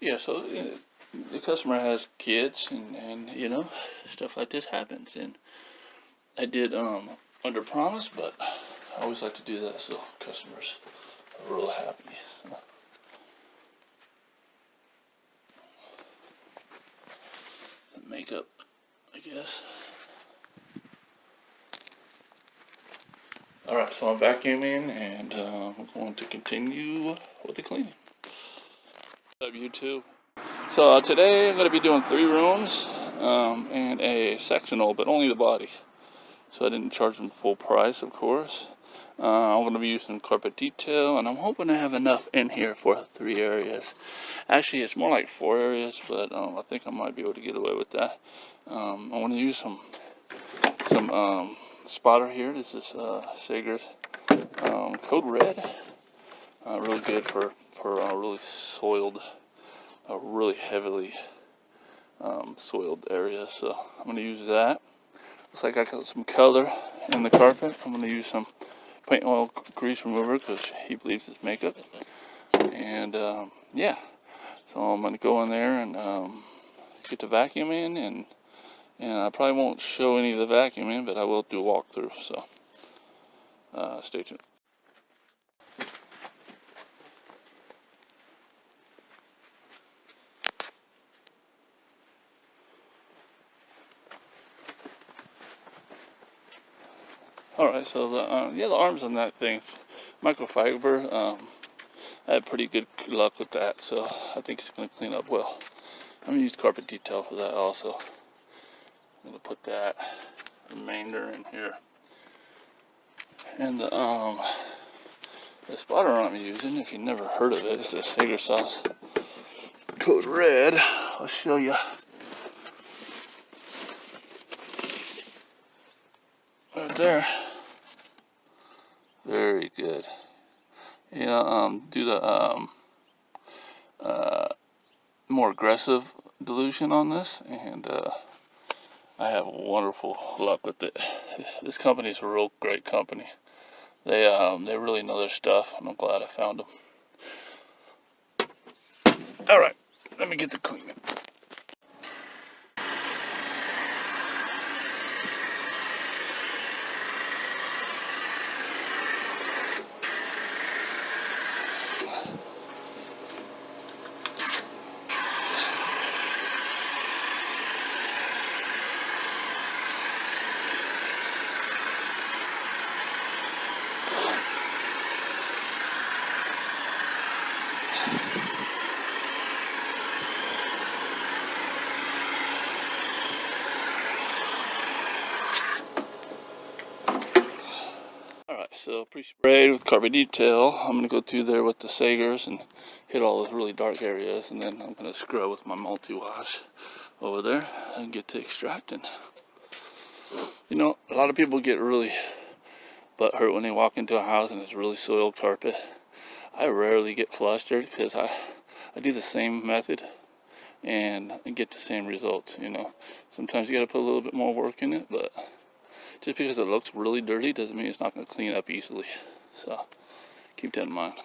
Yeah, so the customer has kids, and you know, stuff like this happens. And I did under promise, but I always like to do that so customers are real happy. So. The makeup, I guess. Alright, so I'm vacuuming, and I'm going to continue with the cleaning. What's up, YouTube? So today I'm going to be doing 3 rooms and a sectional, but only the body. So I didn't charge them the full price, of course. I'm going to be using carpet detail, and I'm hoping to have enough in here for 3 areas. Actually, it's more like 4 areas, but I think I might be able to get away with that. I'm going to use some spotter here. This is Saigers Code Red. Really good for really soiled, really heavily soiled areas. So I'm going to use that. Looks like I got some color in the carpet. I'm going to use some paint oil grease remover because he believes it's makeup. And yeah, so I'm going to go in there and get the vacuum in, and I probably won't show any of the vacuuming, but I will do a walkthrough. So stay tuned. Alright, so the arms on that thing, microfiber, I had pretty good luck with that, so I think it's going to clean up well. I'm going to use carpet detail for that also. I'm going to put that remainder in here. And the spotter I'm using, if you've never heard of it, it's the Sager sauce. Code Red. I'll show you. Right there. Very good. You know, do the more aggressive dilution on this, and I have wonderful luck with it. This company is a real great company. They really know their stuff, and I'm glad I found them. All right, let me get to cleaning. So pre-sprayed with carpet detail. I'm going to go through there with the Saigers and hit all those really dark areas, and then I'm going to scrub with my multi-wash over there and get to extracting. You know, a lot of people get really butthurt when they walk into a house and it's really soiled carpet. I rarely get flustered because I do the same method and get the same results, you know. Sometimes you got to put a little bit more work in it, but just because it looks really dirty doesn't mean it's not going to clean up easily. So keep that in mind.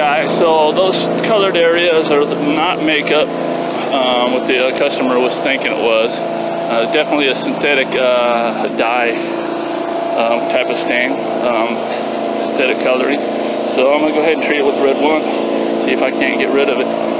guys, so those colored areas are not makeup, what the customer was thinking it was. Definitely a synthetic dye type of stain, synthetic coloring. So I'm going to go ahead and treat it with red 1, see if I can't get rid of it.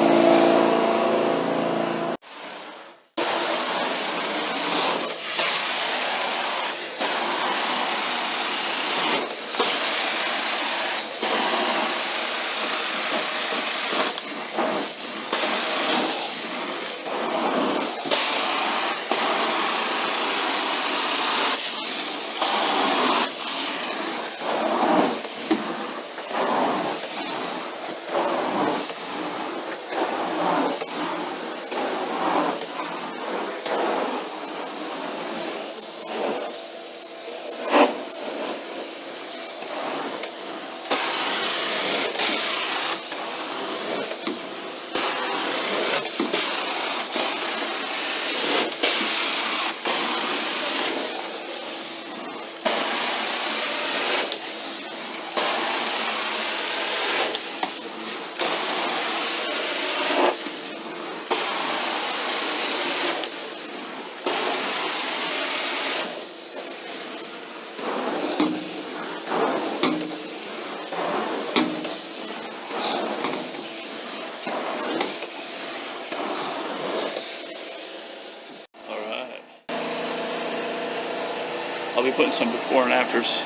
I'll be putting some before and afters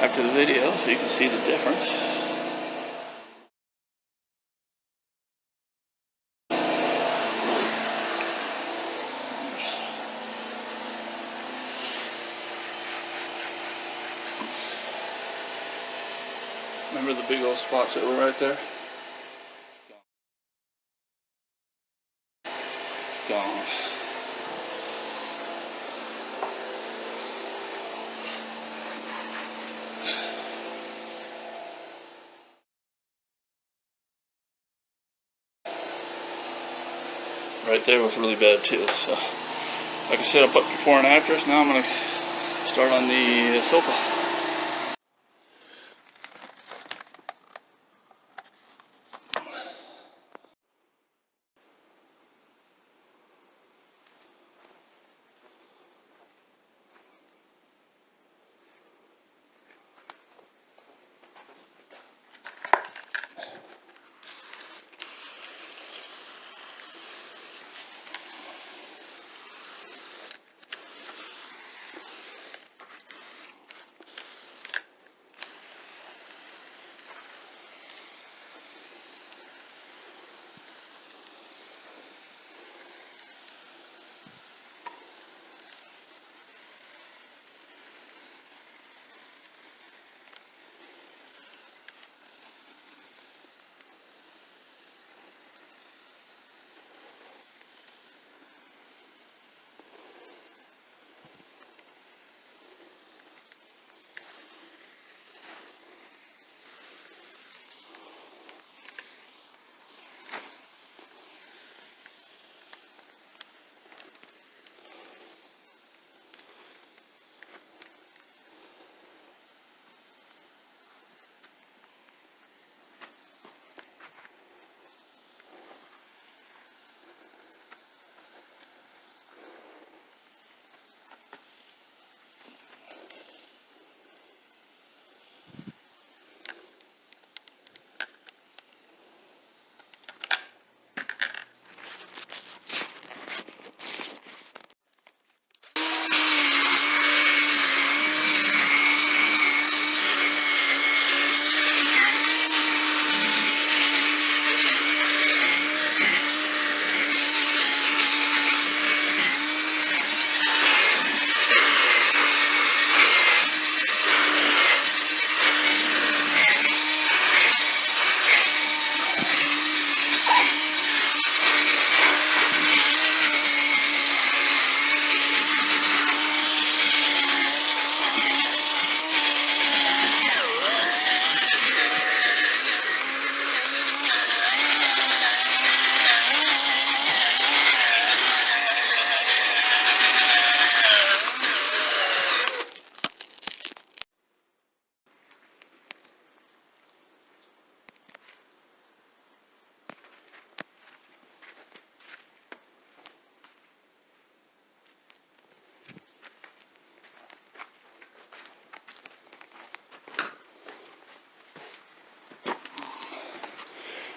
after the video so you can see the difference. Remember the big old spots that were right there? Gone. Right there was really bad too. So, like I said, I'll put before and afters. Now I'm going to start on the sofa.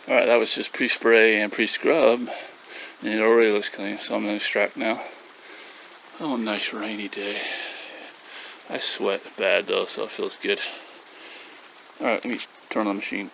Alright, that was just pre-spray and pre-scrub. And it already looks clean, so I'm going to extract now. Oh, nice rainy day. I sweat bad though, so it feels good. Alright, let me turn on the machine.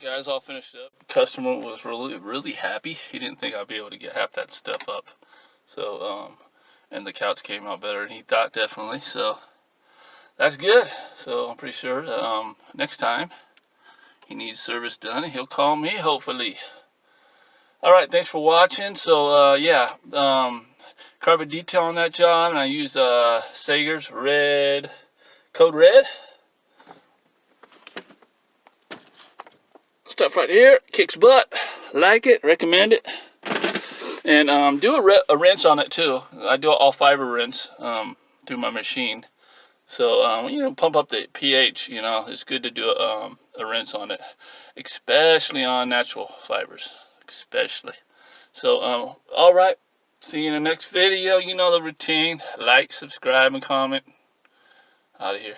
Guys, all finished up. Customer was really happy. He didn't think I'd be able to get half that stuff up. So, and the couch came out better than he thought, definitely. So, that's good. So, I'm pretty sure next time he needs service done, he'll call me, hopefully. Alright, thanks for watching. So, yeah, carpet detail on that job, and I used Saigers red, code red. Stuff right here, kicks butt, like it, recommend it. And do a rinse on it too. I do all fiber rinse through my machine. So, you know, pump up the pH, you know, it's good to do a rinse on it, especially on natural fibers, especially. So, all right, see you in the next video. You know the routine, like, subscribe, and comment. Out of here.